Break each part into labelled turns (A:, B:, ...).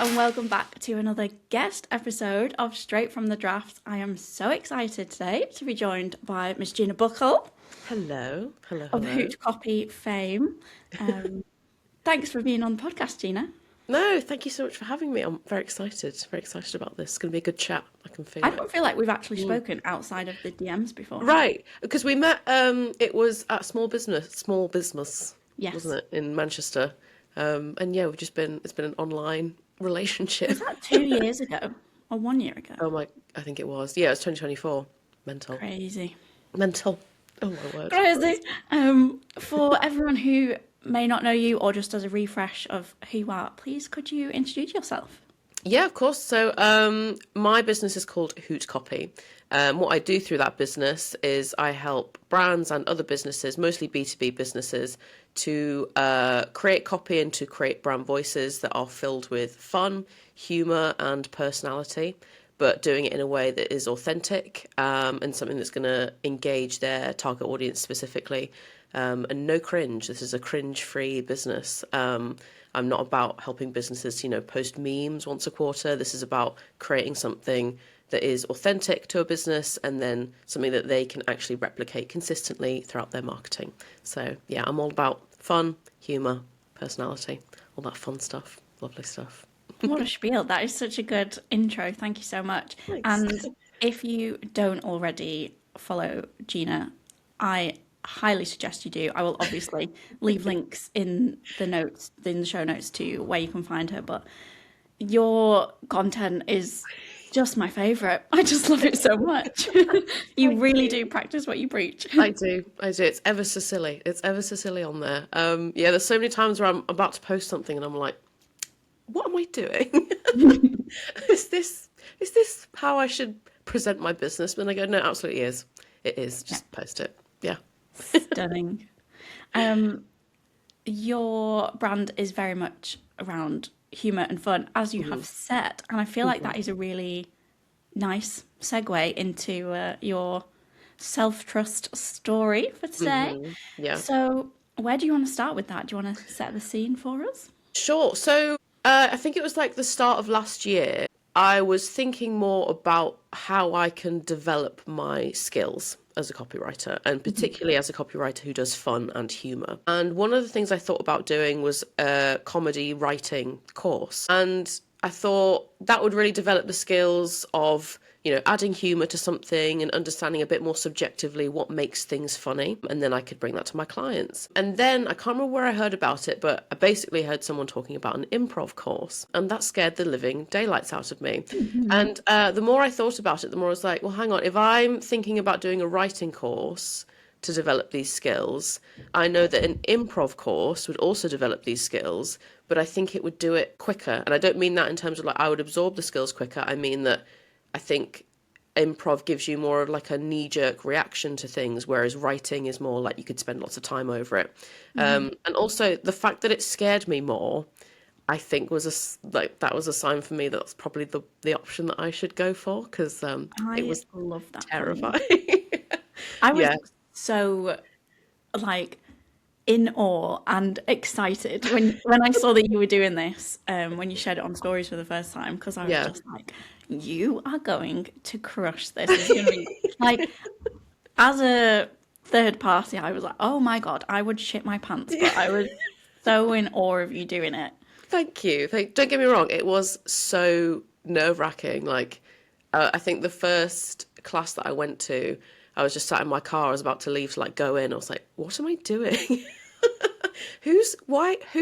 A: and welcome back to another guest episode of Straight from the Draft. I am so excited today to be joined by Miss Gina Buckle.
B: Hello.
A: Of Hoot Copy fame. Thanks for being on the podcast, Gina.
B: No, thank you so much for having me. I'm very excited about this. It's going to be a good chat. I can feel
A: I
B: it.
A: don't feel like we've actually spoken outside of the DMs before.
B: Right, because we met, it was at small business,
A: Yes.
B: wasn't it, in Manchester. And yeah, it's been an online relationship.
A: Was that 2 years ago or 1 year ago?
B: I think it was. Yeah, it was 2024. Mental.
A: Crazy.
B: Mental. Oh my word.
A: Crazy. For everyone who may not know you, or just as a refresh of who you are, please could you introduce yourself?
B: Yeah, of course. So my business is called Hoot Copy. What I do through that business is I help brands and other businesses, mostly B2B businesses, to create copy and to create brand voices that are filled with fun, humour and personality, but doing it in a way that is authentic and something that's going to engage their target audience specifically. And no cringe. This is a cringe-free business. I'm not about helping businesses, post memes once a quarter. This is about creating something that is authentic to a business and then something that they can actually replicate consistently throughout their marketing. So yeah, I'm all about fun, humour, personality, all that fun stuff, lovely stuff.
A: What a spiel. That is such a good intro. Thank you so much.
B: Thanks.
A: And if you don't already follow Gina, I highly suggest you do. I will obviously leave links in the show notes to where you can find her, but your content is just my favourite. I just love it so much. You really do practice what you preach.
B: I do. It's ever so silly. On there. Yeah, there's so many times where I'm about to post something and I'm like, what am I doing? Is this how I should present my business? And I go, no, absolutely is. It is. Just post it. Yeah.
A: Stunning. Your brand is very much around humour and fun, as you have said, and I feel like that is a really nice segue into your self-trust story for today.
B: Yeah.
A: So where do you want to start with that? Do you want to set the scene for us?
B: Sure. So I think it was like the start of last year. I was thinking more about how I can develop my skills as a copywriter, and particularly as a copywriter who does fun and humour. And one of the things I thought about doing was a comedy writing course. And I thought that would really develop the skills of, adding humour to something and understanding a bit more subjectively what makes things funny. And then I could bring that to my clients. And then I can't remember where I heard about it, but I basically heard someone talking about an improv course. And that scared the living daylights out of me. And the more I thought about it, the more I was like, well, hang on, if I'm thinking about doing a writing course to develop these skills, I know that an improv course would also develop these skills, but I think it would do it quicker. And I don't mean that in terms of like I would absorb the skills quicker. I mean that I think improv gives you more of like a knee-jerk reaction to things, whereas writing is more like you could spend lots of time over it. And also the fact that it scared me more, I think was that was a sign for me that's probably the option that I should go for, because it was
A: love that
B: terrifying.
A: I was so like in awe and excited when I saw that you were doing this, when you shared it on stories for the first time, because I was just like, you are going to crush this. It's going to be like, as a third party, I was like, oh my God, I would shit my pants, but I was so in awe of you doing it.
B: Thank you. Don't get me wrong, it was so nerve-wracking. Like, I think the first class that I went to, I was just sat in my car, I was about to leave to like go in. I was like, what am I doing? Who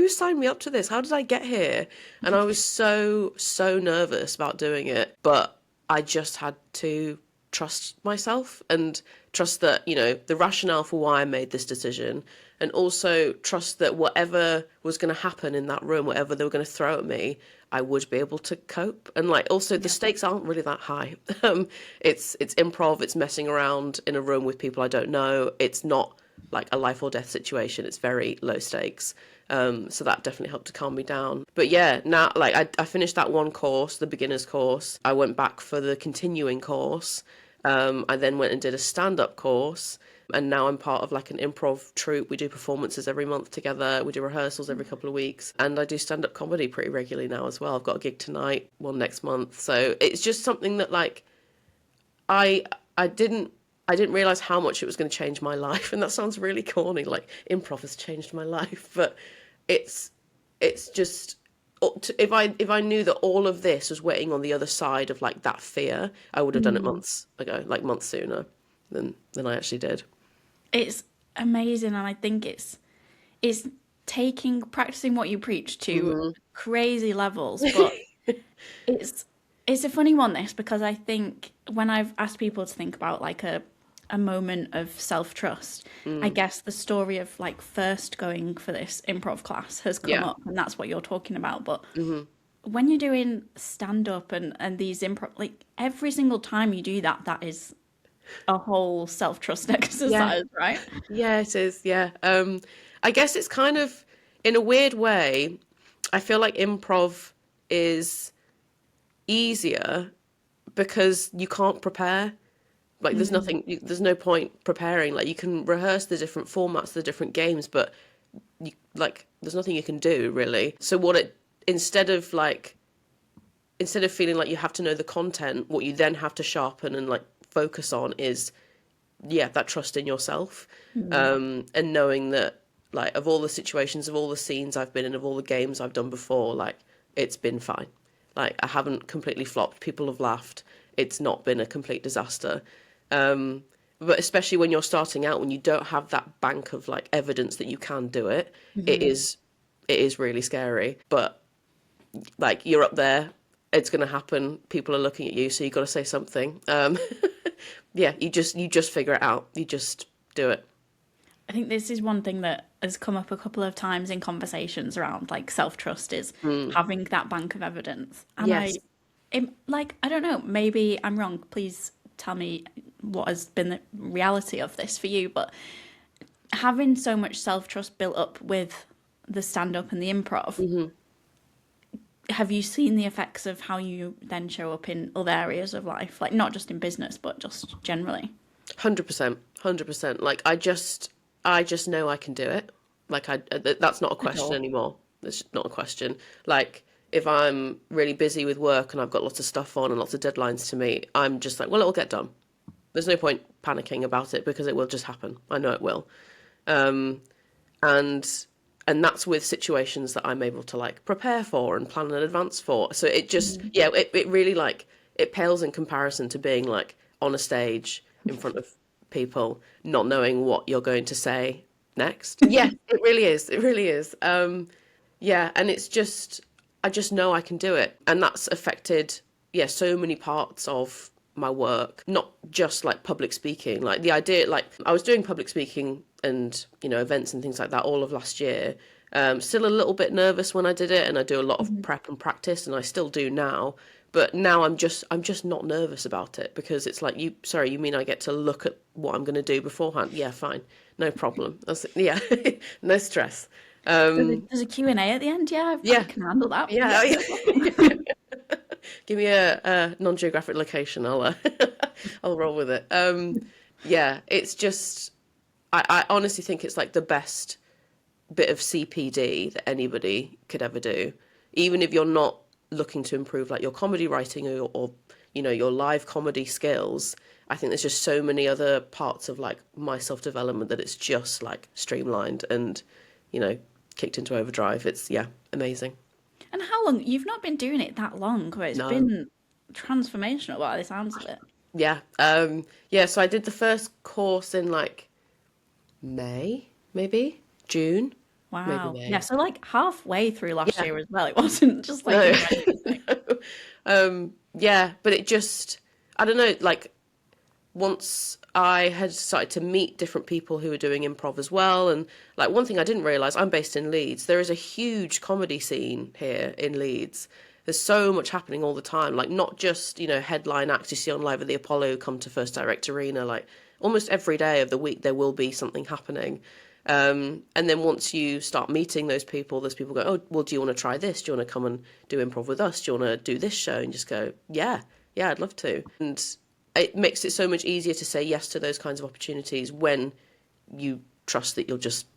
B: signed me up to this? How did I get here? And I was so nervous about doing it, but I just had to trust myself and trust that, the rationale for why I made this decision, and also trust that whatever was going to happen in that room, whatever they were going to throw at me, I would be able to cope. And like, also the stakes aren't really that high. It's improv, it's messing around in a room with people I don't know. It's not like a life or death situation. It's very low stakes. So that definitely helped to calm me down. But yeah, now like I finished that one course, the beginner's course. I went back for the continuing course. I then went and did a stand-up course. And now I'm part of like an improv troupe. We do performances every month together. We do rehearsals every couple of weeks. And I do stand-up comedy pretty regularly now as well. I've got a gig tonight, one next month. So it's just something that like I didn't realize how much it was going to change my life. And that sounds really corny, like improv has changed my life. But it's just, if I knew that all of this was waiting on the other side of like that fear, I would have done it months ago, like months sooner than I actually did.
A: It's amazing, and I think it's practicing what you preach to crazy levels. But it's a funny one, this, because I think when I've asked people to think about like a moment of self-trust, I guess the story of like first going for this improv class has come up, and that's what you're talking about. But when you're doing stand-up and these improv, like every single time you do that, that is a whole self-trust exercise, right?
B: Yeah, it is. Yeah. I guess it's kind of, in a weird way, I feel like improv is easier because you can't prepare. Like there's no point preparing. Like you can rehearse the different formats, the different games, but there's nothing you can do really. So instead of feeling like you have to know the content, what you then have to sharpen and like focus on is that trust in yourself, and knowing that like of all the situations, of all the scenes I've been in, of all the games I've done before, like it's been fine. Like I haven't completely flopped. People have laughed. It's not been a complete disaster. But especially when you're starting out, when you don't have that bank of like evidence that you can do it, it is really scary. But like you're up there, it's going to happen. People are looking at you, so you've got to say something. You just figure it out. You just do it.
A: I think this is one thing that has come up a couple of times in conversations around like self-trust is having that bank of evidence. And
B: yes.
A: I don't know, maybe I'm wrong. Please tell me what has been the reality of this for you. But having so much self-trust built up with the stand-up and the improv, have you seen the effects of how you then show up in other areas of life? Like not just in business, but just generally?
B: 100%. 100%. Like I just know I can do it. Like that's not a question anymore. It's not a question. Like if I'm really busy with work and I've got lots of stuff on and lots of deadlines to meet, I'm just like, well, it'll get done. There's no point panicking about it because it will just happen. I know it will. And that's with situations that I'm able to like prepare for and plan in advance for. So it just, it really like, it pales in comparison to being like on a stage in front of people, not knowing what you're going to say next. Yeah, it really is. It really is. And it's just, I just know I can do it. And that's affected, so many parts of my work, not just like public speaking. Like the idea, like I was doing public speaking and, events and things like that all of last year. Still a little bit nervous when I did it, and I do a lot of prep and practice, and I still do now. But now I'm just not nervous about it because it's like, you mean I get to look at what I'm going to do beforehand? Yeah, fine. No problem. No stress.
A: There's a Q&A at the end. I can handle that.
B: Give me a non-geographic location. I'll roll with it. It's just, I honestly think it's like the best bit of CPD that anybody could ever do. Even if you're not looking to improve like your comedy writing or your live comedy skills, I think there's just so many other parts of like my self-development that it's just like streamlined and kicked into overdrive. It's amazing.
A: And how long? You've not been doing it that long, but it's been transformational by the sounds of it.
B: So I did the first course in like May, maybe June.
A: Wow.
B: Maybe May.
A: Yeah, so like halfway through last year as well. It wasn't just like
B: but it just, I don't know, like once I had started to meet different people who were doing improv as well, and like one thing I didn't realise, I'm based in Leeds. There is a huge comedy scene here in Leeds. There's so much happening all the time, like not just, headline acts you see on Live at the Apollo come to First Direct Arena, like almost every day of the week there will be something happening. And then once you start meeting those people go, oh, well, do you want to try this? Do you want to come and do improv with us? Do you want to do this show? And just go, yeah, I'd love to. And it makes it so much easier to say yes to those kinds of opportunities when you trust that you'll just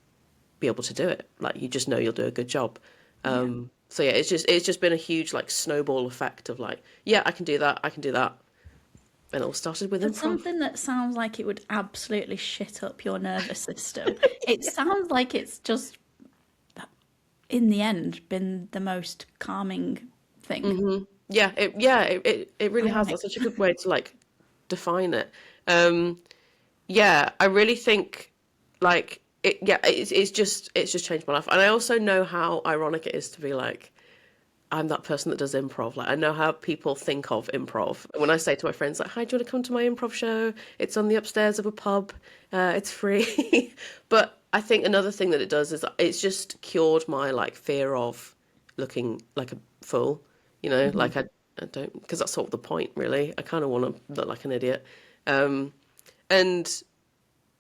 B: be able to do it. Like, you just know you'll do a good job. So yeah, it's just been a huge like snowball effect of like, yeah, I can do that, and it all started with
A: For
B: improv.
A: something that sounds like it would absolutely shit up your nervous system, it sounds like it's just, in the end, been the most calming thing.
B: It really has.
A: Ironic.
B: That's such a good way to like define it. Yeah, I really think like it's just changed my life. And I also know how ironic it is to be like, I'm that person that does improv. Like, I know how people think of improv. When I say to my friends, like, hi, do you want to come to my improv show? It's on the upstairs of a pub. It's free. But I think another thing that it does is it's just cured my like fear of looking like a fool. Like I don't, because that's sort of the point, really. I kind of want to look like an idiot. And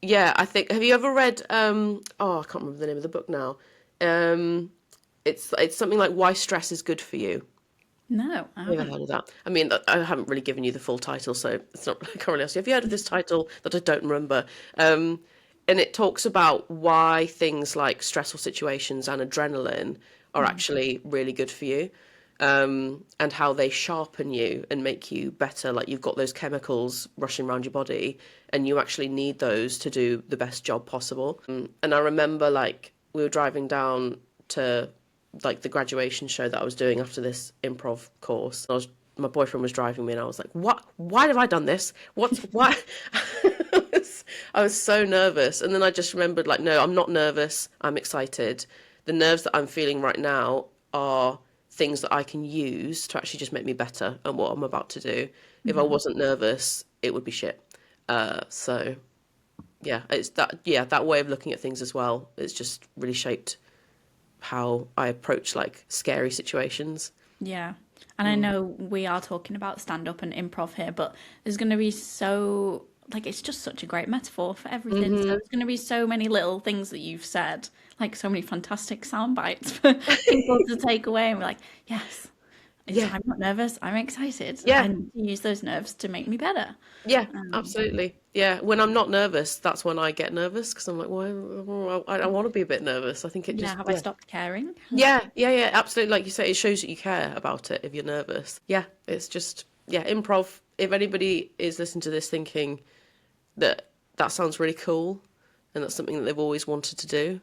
B: yeah, I think, have you ever read, I can't remember the name of the book now. It's something like Why Stress is Good for You.
A: No, I
B: Have you ever
A: haven't.
B: heard of that? I mean, I haven't really given you the full title, so it's not, I can't really ask you. Have you heard of this title that I don't remember? And it talks about why things like stressful situations and adrenaline are actually really good for you, and how they sharpen you and make you better. Like, you've got those chemicals rushing around your body, and you actually need those to do the best job possible. And I remember, like, we were driving down to like the graduation show that I was doing after this improv course. My boyfriend was driving me, and I was like, "What? Why have I done this? Why?" I was so nervous, and then I just remembered, like, no, I'm not nervous. I'm excited. The nerves that I'm feeling right now are things that I can use to actually just make me better at what I'm about to do. If I wasn't nervous, it would be shit. So yeah, it's that. Yeah, that way of looking at things as well. It's just really shaped how I approach like scary situations.
A: Yeah. And I know we are talking about stand up and improv here, but there's going to be so, like, it's just such a great metaphor for everything. So there's going to be so many little things that you've said, like so many fantastic sound bites for people to take away and be like, yes,
B: Yeah,
A: I'm not nervous, I'm excited.
B: yeah,
A: I need to use those nerves to make me better.
B: yeah,
A: Um,
B: absolutely. Yeah, when I'm not nervous, that's when I get nervous because I'm like, well, I want to be a bit nervous. I think it
A: yeah,
B: just,
A: have I
B: yeah.
A: stopped caring?
B: Yeah, absolutely. Like you say, it shows that you care about it if you're nervous. Yeah, it's just, yeah, improv. If anybody is listening to this thinking that sounds really cool and that's something that they've always wanted to do,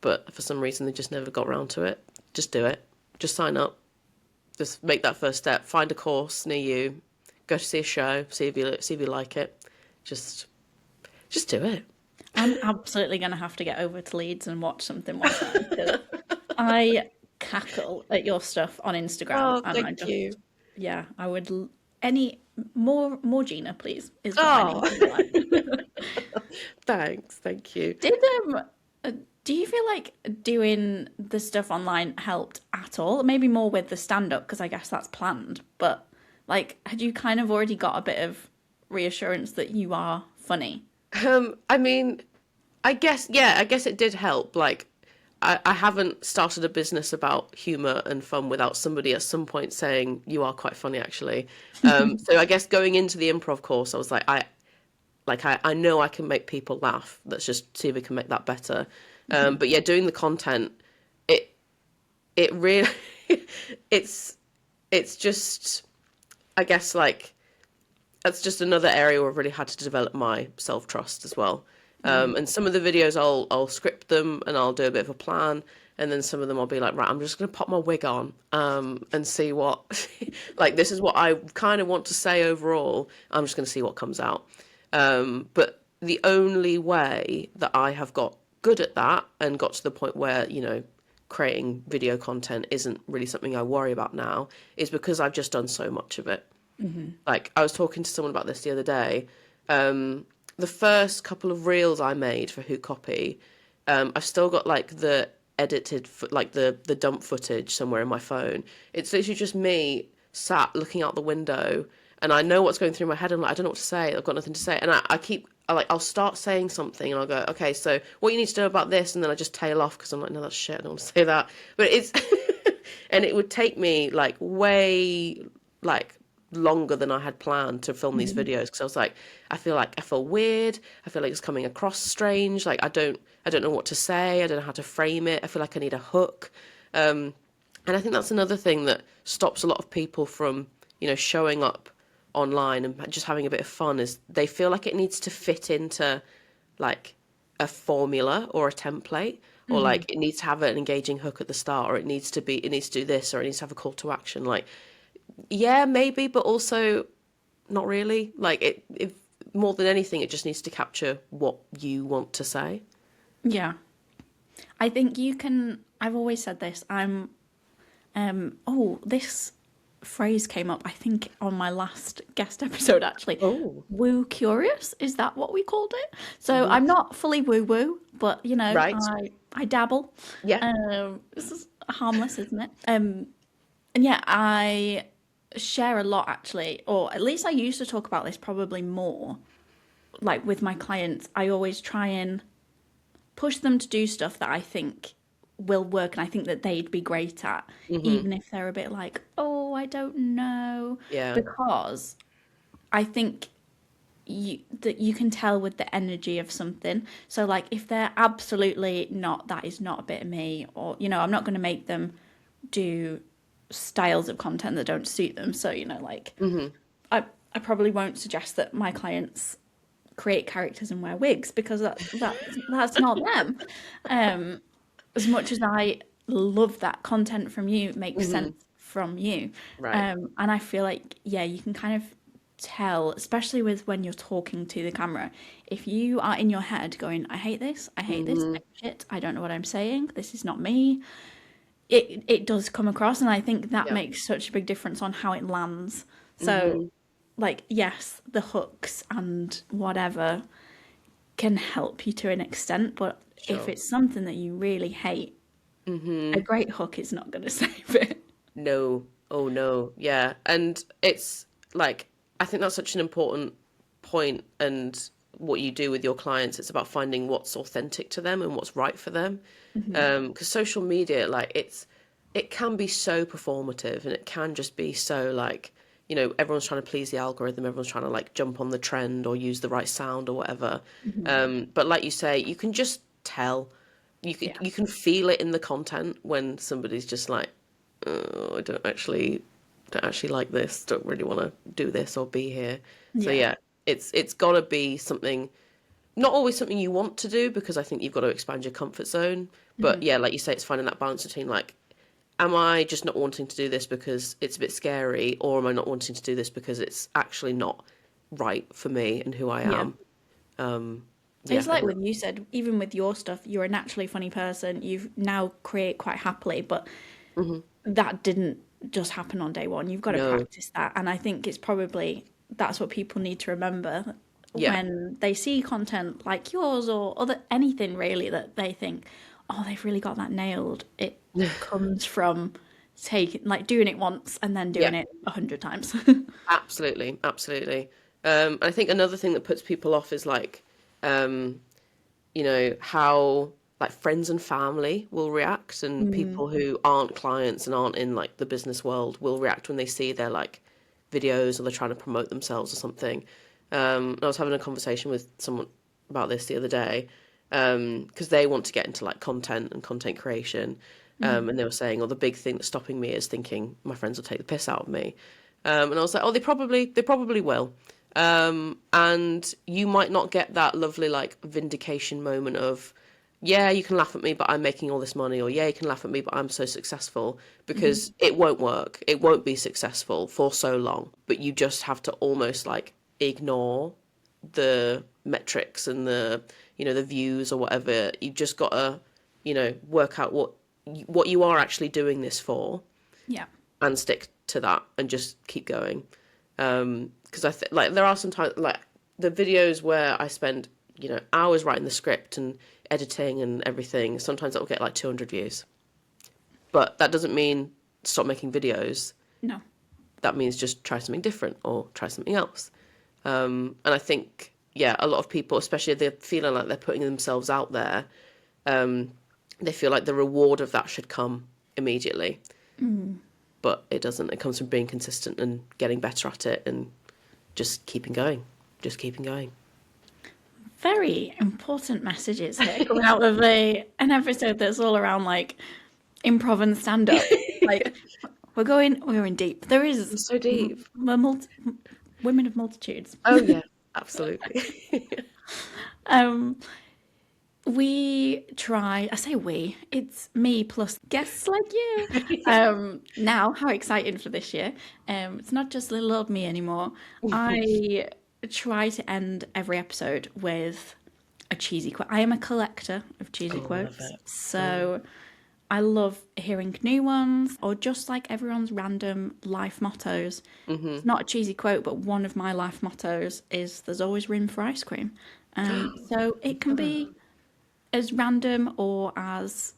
B: but for some reason they just never got around to it, just do it. Just sign up. Just make that first step. Find a course near you. Go to see a show. See if you like it. Just do it.
A: I'm absolutely going to have to get over to Leeds and watch something one time because I cackle at your stuff on Instagram,
B: Oh,
A: and I
B: thank
A: just,
B: you.
A: yeah, I would any more Gina, please, is what I
B: Oh,
A: need in my life.
B: thanks. Thank you.
A: Did uh, do you feel like doing the stuff online helped at all? Maybe more with the stand up because I guess that's planned, but like, had you kind of already got a bit of reassurance that you are funny?
B: I mean, I guess it did help. Like, I haven't started a business about humor and fun without somebody at some point saying you are quite funny, actually. So I guess going into the improv course, I was like, I know I can make people laugh. Let's just see if we can make that better. But yeah, doing the content, it it really, it's it's just, I guess, like, that's just another area where I've really had to develop my self trust as well. And some of the videos I'll script them and I'll do a bit of a plan, and then some of them I'll be like, right, I'm just gonna pop my wig on, and see what, like, this is what I kind of want to say overall. I'm just gonna see what comes out. But the only way that I have got good at that and got to the point where, creating video content isn't really something I worry about now is because I've just done so much of it. Like, I was talking to someone about this the other day. The first couple of reels I made for Hoot Copy, I've still got like the like the dump footage somewhere in my phone. It's literally just me sat looking out the window, and I know what's going through my head. I'm like, I don't know what to say. I've got nothing to say, and I'll start saying something, and I'll go, okay, so what you need to know about this, and then I just tail off because I'm like, no, that's shit. I don't want to say that. But it's and it would take me like way like longer than I had planned to film these videos, because I was like, I feel weird. I feel like it's coming across strange. Like I don't know what to say. I don't know how to frame it. I feel like I need a hook. And I think that's another thing that stops a lot of people from, showing up online and just having a bit of fun, is they feel like it needs to fit into like a formula or a template, or like it needs to have an engaging hook at the start, or it needs to do this, or it needs to have a call to action. Like, yeah, maybe, but also not really. Like if more than anything, it just needs to capture what you want to say.
A: Yeah. I think I've always said this. This phrase came up, I think, on my last guest episode, actually.
B: Oh.
A: Woo curious, is that what we called it? So I'm not fully woo woo, but
B: Right.
A: I dabble.
B: Yeah.
A: This is harmless, isn't it? And yeah, I share a lot, actually, or at least I used to talk about this probably more. Like with my clients, I always try and push them to do stuff that I think will work and I think that they'd be great at, even if they're a bit like, oh, I don't know.
B: Yeah.
A: Because I think that you can tell with the energy of something. So like if they're absolutely not, that is not a bit of me, or I'm not going to make them do styles of content that don't suit them. So I probably won't suggest that my clients create characters and wear wigs, because that's not them. As much as I love that content from you, it makes sense from you.
B: Right.
A: And I feel like, yeah, you can kind of tell, especially with when you're talking to the camera, if you are in your head going, I hate this, I hate this, shit, I don't know what I'm saying, this is not me. It does come across, and I think that makes such a big difference on how it lands. So, like, yes, the hooks and whatever can help you to an extent, but if it's something that you really hate, a great hook is not going to save it.
B: No. Oh, no. Yeah. And it's like, I think that's such an important point, and what you do with your clients, it's about finding what's authentic to them and what's right for them. Because social media, like, it can be so performative, and it can just be so like, everyone's trying to please the algorithm, everyone's trying to like jump on the trend or use the right sound or whatever. But like you say, you can just tell, you can feel it in the content when somebody's just like, oh, I don't actually like this, don't really want to do this or be here. So yeah, it's got to be something, not always something you want to do, because I think you've got to expand your comfort zone. But yeah, like you say, it's finding that balance between like, am I just not wanting to do this because it's a bit scary, or am I not wanting to do this because it's actually not right for me and who I am?
A: It's like when you said, even with your stuff, you're a naturally funny person. You've now create quite happily, but that didn't just happen on day one. You've got to practice that. And I think it's probably, that's what people need to remember when they see content like yours or anything really that they think, oh, they've really got that nailed. It comes from doing it once and then doing it 100 times.
B: Absolutely. I think another thing that puts people off is like, how like friends and family will react, and people who aren't clients and aren't in like the business world will react when they see their like videos, or they're trying to promote themselves or something. I was having a conversation with someone about this the other day, because they want to get into like content and content creation. And they were saying, the big thing that's stopping me is thinking my friends will take the piss out of me. And I was like, they probably will. And you might not get that lovely like vindication moment of, yeah, you can laugh at me, but I'm making all this money, or yeah, you can laugh at me, but I'm so successful, because it won't work. It won't be successful for so long. But you just have to almost like ignore the metrics and the views or whatever. You've just got to work out what you are actually doing this for, and stick to that and just keep going. Because I think like there are sometimes like the videos where I spend hours writing the script and editing and everything, sometimes it'll get like 200 views, but that doesn't mean stop making videos.
A: No,
B: that means just try something different or try something else. And I think a lot of people, especially if they're feeling like they're putting themselves out there, they feel like the reward of that should come immediately. but it doesn't. It comes from being consistent and getting better at it and just keeping going.
A: Very important messages here coming out of an episode that's all around like improv and stand-up. Like we're going deep. There is
B: so deep.
A: Women of multitudes.
B: Oh yeah, absolutely.
A: We try, I say we, it's me plus guests like you. Now, how exciting for this year. It's not just little old me anymore. I try to end every episode with a cheesy quote. I am a collector of cheesy quotes. So I love hearing new ones or just like everyone's random life mottos. It's not a cheesy quote, but one of my life mottos is there's always room for ice cream. So it can be as random or as,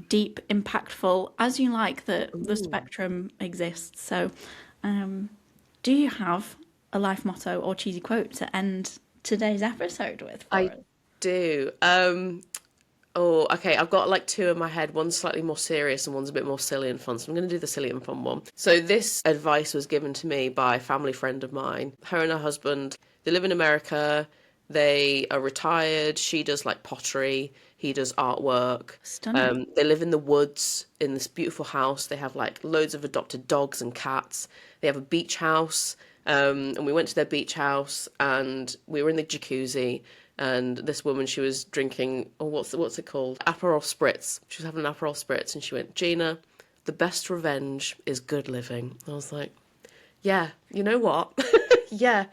A: deep, impactful as you like. The spectrum exists. So do you have a life motto or cheesy quote to end today's episode with for us?
B: I do. Okay, I've got like two in my head. One's slightly more serious and one's a bit more silly and fun. So I'm going to do the silly and fun one. So this advice was given to me by a family friend of mine. Her and her husband, they live in America. They are retired. She does like pottery. He does artwork.
A: Stunning.
B: They live in the woods in this beautiful house. They have like loads of adopted dogs and cats. They have a beach house. And we went to their beach house and we were in the jacuzzi. And this woman, she was drinking, what's it called? Aperol Spritz. She was having an Aperol Spritz and she went, Gina, the best revenge is good living. I was like, yeah, you know what? Yeah.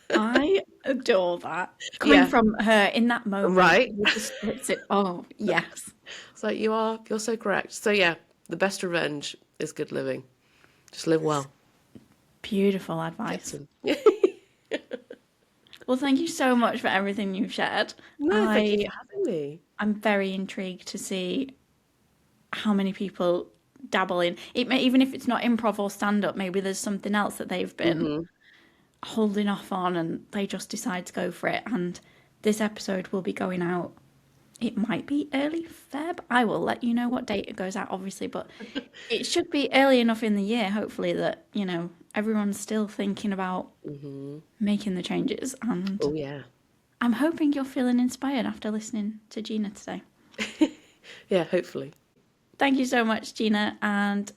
A: I adore that. Coming from her in that moment.
B: Right.
A: Oh, yes.
B: It's like, you're so correct. So yeah, the best revenge is good living. Just live well.
A: Beautiful advice. Well, thank you so much for everything you've shared.
B: No, thank you for having me.
A: I'm very intrigued to see how many people dabble in it. Even if it's not improv or stand-up, maybe there's something else that they've been holding off on and they just decide to go for it. And this episode will be going out. It might be early Feb. I will let you know what date it goes out, obviously, but it should be early enough in the year, hopefully, that, everyone's still thinking about making the changes. And
B: oh, yeah.
A: I'm hoping you're feeling inspired after listening to Gina today.
B: Yeah, hopefully.
A: Thank you so much, Gina. And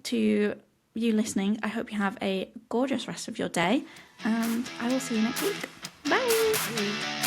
A: to you listening, I hope you have a gorgeous rest of your day. And I will see you next week. Bye.